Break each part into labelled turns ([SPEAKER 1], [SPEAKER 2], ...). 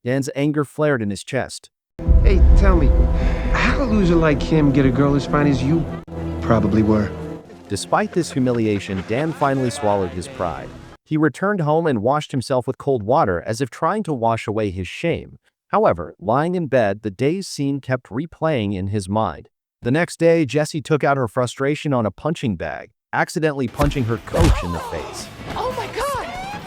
[SPEAKER 1] Dan's anger flared in his chest.
[SPEAKER 2] Hey, tell me, how'd a loser like him get a girl as fine as you probably were?
[SPEAKER 1] Despite this humiliation, Dan finally swallowed his pride. He returned home and washed himself with cold water as if trying to wash away his shame. However, lying in bed, the day's scene kept replaying in his mind. The next day, Jessie took out her frustration on a punching bag, accidentally punching her coach in the face.
[SPEAKER 3] Oh my God!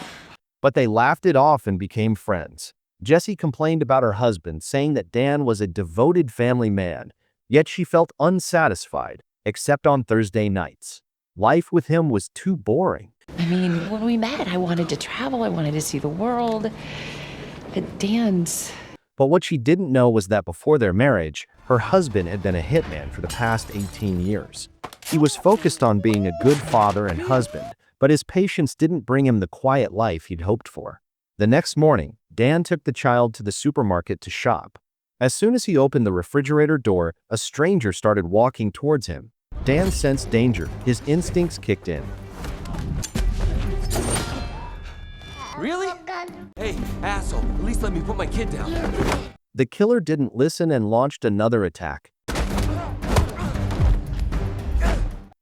[SPEAKER 1] But they laughed it off and became friends. Jessie complained about her husband, saying that Dan was a devoted family man, yet she felt unsatisfied, except on Thursday nights. Life with him was too boring.
[SPEAKER 3] I mean, when we met, I wanted to travel, I wanted to see the world. But Dan's...
[SPEAKER 1] But what she didn't know was that before their marriage, her husband had been a hitman for the past 18 years. He was focused on being a good father and husband, but his patience didn't bring him the quiet life he'd hoped for. The next morning, Dan took the child to the supermarket to shop. As soon as he opened the refrigerator door, a stranger started walking towards him. Dan sensed danger. His instincts kicked in.
[SPEAKER 4] Really? Hey, asshole, at least let me put my kid down.
[SPEAKER 1] The killer didn't listen and launched another attack.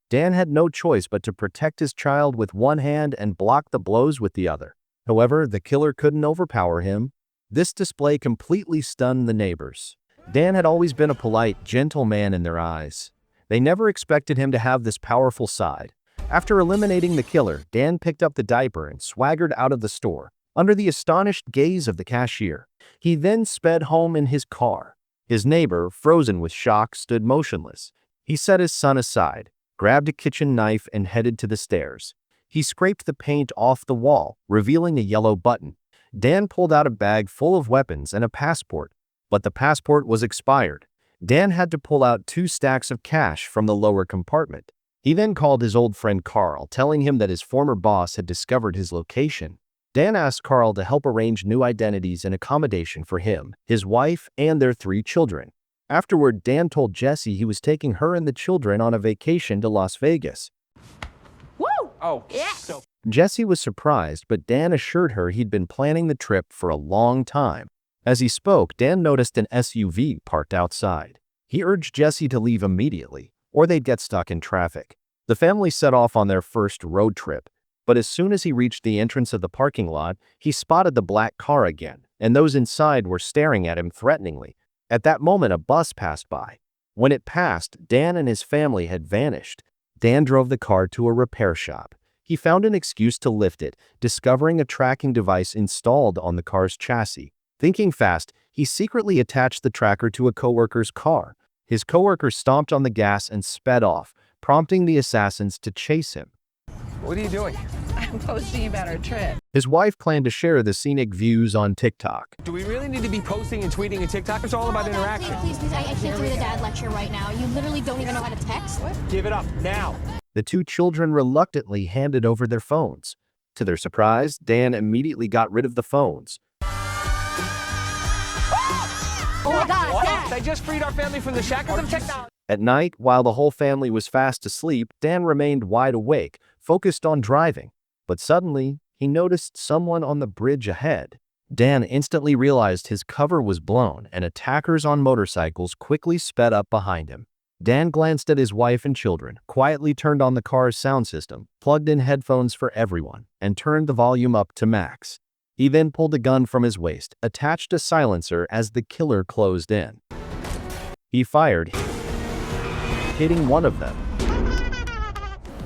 [SPEAKER 1] Dan had no choice but to protect his child with one hand and block the blows with the other. However, the killer couldn't overpower him. This display completely stunned the neighbors. Dan had always been a polite, gentle man in their eyes. They never expected him to have this powerful side. After eliminating the killer, Dan picked up the diaper and swaggered out of the store, under the astonished gaze of the cashier. He then sped home in his car. His neighbor, frozen with shock, stood motionless. He set his son aside, grabbed a kitchen knife, and headed to the stairs. He scraped the paint off the wall, revealing a yellow button. Dan pulled out a bag full of weapons and a passport, but the passport was expired. Dan had to pull out 2 stacks of cash from the lower compartment. He then called his old friend Carl, telling him that his former boss had discovered his location. Dan asked Carl to help arrange new identities and accommodation for him, his wife, and their 3 children. Afterward, Dan told Jessie he was taking her and the children on a vacation to Las Vegas.
[SPEAKER 3] Woo!
[SPEAKER 4] Oh,
[SPEAKER 3] Yes!
[SPEAKER 4] so
[SPEAKER 1] Jessie was surprised, but Dan assured her he'd been planning the trip for a long time. As he spoke, Dan noticed an SUV parked outside. He urged Jessie to leave immediately, or they'd get stuck in traffic. The family set off on their first road trip, but as soon as he reached the entrance of the parking lot, he spotted the black car again, and those inside were staring at him threateningly. At that moment, a bus passed by. When it passed, Dan and his family had vanished. Dan drove the car to a repair shop. He found an excuse to lift it, discovering a tracking device installed on the car's chassis. Thinking fast, he secretly attached the tracker to a coworker's car. His coworker stomped on the gas and sped off, prompting the assassins to chase him.
[SPEAKER 4] what are you doing?
[SPEAKER 3] I'm posting about our trip.
[SPEAKER 1] His wife planned to share the scenic views on TikTok.
[SPEAKER 4] Do we really need to be posting and tweeting and TikTok? It's all about interaction.
[SPEAKER 5] Please, I can't do the dad lecture right now. You literally don't even know how to text.
[SPEAKER 4] Give it up now.
[SPEAKER 1] The 2 children reluctantly handed over their phones. To their surprise, Dan immediately got rid of the phones.
[SPEAKER 5] Oh my God,
[SPEAKER 4] What?
[SPEAKER 5] Dad!
[SPEAKER 4] I just freed our family from the shackles of technology.
[SPEAKER 1] At night, while the whole family was fast asleep, Dan remained wide awake, focused on driving. But suddenly, he noticed someone on the bridge ahead. Dan instantly realized his cover was blown, and attackers on motorcycles quickly sped up behind him. Dan glanced at his wife and children, quietly turned on the car's sound system, plugged in headphones for everyone, and turned the volume up to max. He then pulled a gun from his waist, attached a silencer as the killer closed in. He fired, hitting one of them.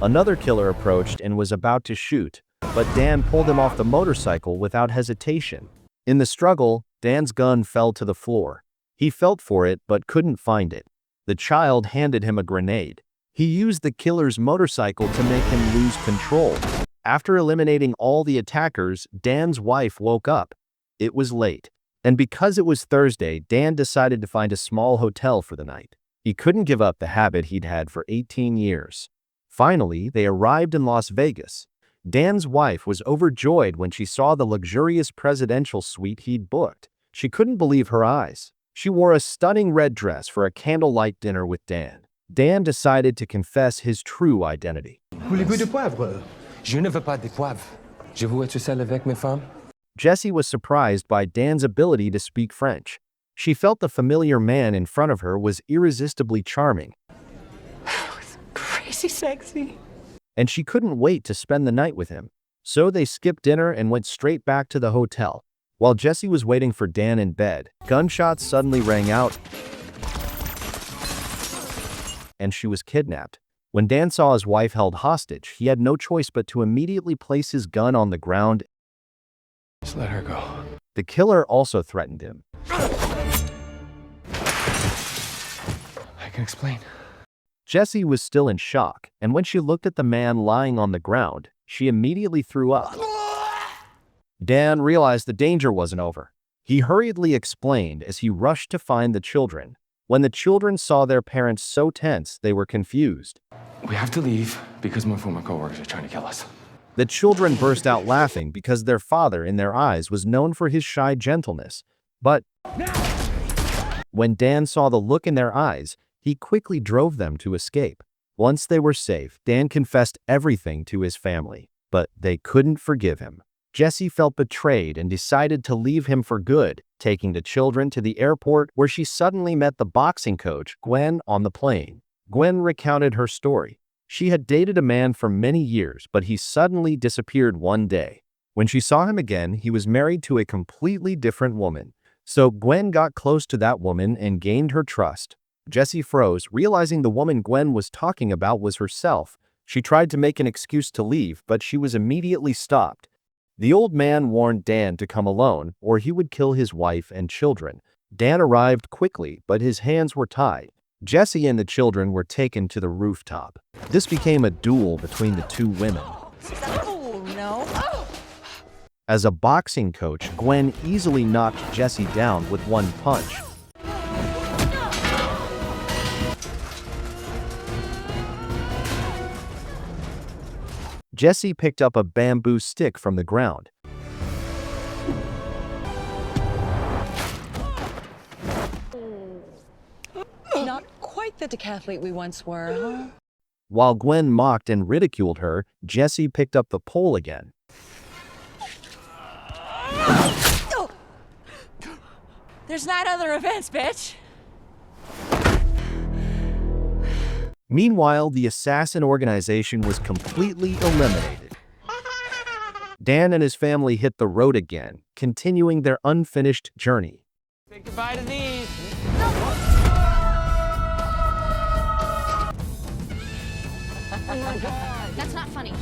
[SPEAKER 1] Another killer approached and was about to shoot, but Dan pulled him off the motorcycle without hesitation. In the struggle, Dan's gun fell to the floor. He felt for it but couldn't find it. The child handed him a grenade. He used the killer's motorcycle to make him lose control. After eliminating all the attackers, Dan's wife woke up. It was late, and because it was Thursday, Dan decided to find a small hotel for the night. He couldn't give up the habit he'd had for 18 years. Finally, they arrived in Las Vegas. Dan's wife was overjoyed when she saw the luxurious presidential suite he'd booked. She couldn't believe her eyes. She wore a stunning red dress for a candlelight dinner with Dan. Dan decided to confess his true identity.
[SPEAKER 2] Voulez-vous de poivre?
[SPEAKER 4] Je ne veux pas de poivre. Je veux être seul avec mes femmes.
[SPEAKER 1] Jessie was surprised by Dan's ability to speak French. She felt the familiar man in front of her was irresistibly charming,
[SPEAKER 3] Crazy sexy.
[SPEAKER 1] and she couldn't wait to spend the night with him. So they skipped dinner and went straight back to the hotel. While Jessie was waiting for Dan in bed, gunshots suddenly rang out, and she was kidnapped. When Dan saw his wife held hostage, he had no choice but to immediately place his gun on the ground.
[SPEAKER 2] Just let her go.
[SPEAKER 1] The killer also threatened him.
[SPEAKER 2] I can explain.
[SPEAKER 1] Jessie was still in shock, and when she looked at the man lying on the ground, she immediately threw up. Dan realized the danger wasn't over. He hurriedly explained as he rushed to find the children. When the children saw their parents so tense, they were confused.
[SPEAKER 2] We have to leave because my former coworkers are trying to kill us.
[SPEAKER 1] The children burst out laughing because their father, in their eyes, was known for his shy gentleness. But when Dan saw the look in their eyes, he quickly drove them to escape. Once they were safe, Dan confessed everything to his family, but they couldn't forgive him. Jessie felt betrayed and decided to leave him for good, taking the children to the airport where she suddenly met the boxing coach, Gwen, on the plane. Gwen recounted her story. She had dated a man for many years, but he suddenly disappeared one day. When she saw him again, he was married to a completely different woman. So Gwen got close to that woman and gained her trust. Jessie froze, realizing the woman Gwen was talking about was herself. She tried to make an excuse to leave, but she was immediately stopped. The old man warned Dan to come alone, or he would kill his wife and children. Dan arrived quickly, but his hands were tied. Jessie and the children were taken to the rooftop. This became a duel between the two women.
[SPEAKER 3] Oh, no.
[SPEAKER 1] As a boxing coach, Gwen easily knocked Jessie down with one punch. Jessie picked up a bamboo stick from the ground.
[SPEAKER 6] Not quite the decathlete we once were, huh?
[SPEAKER 1] While Gwen mocked and ridiculed her, Jessie picked up the pole again.
[SPEAKER 3] There's not other events, bitch.
[SPEAKER 1] Meanwhile, the assassin organization was completely eliminated. Dan and his family hit the road again, continuing their unfinished journey.
[SPEAKER 4] Say goodbye to these.
[SPEAKER 5] That's not funny.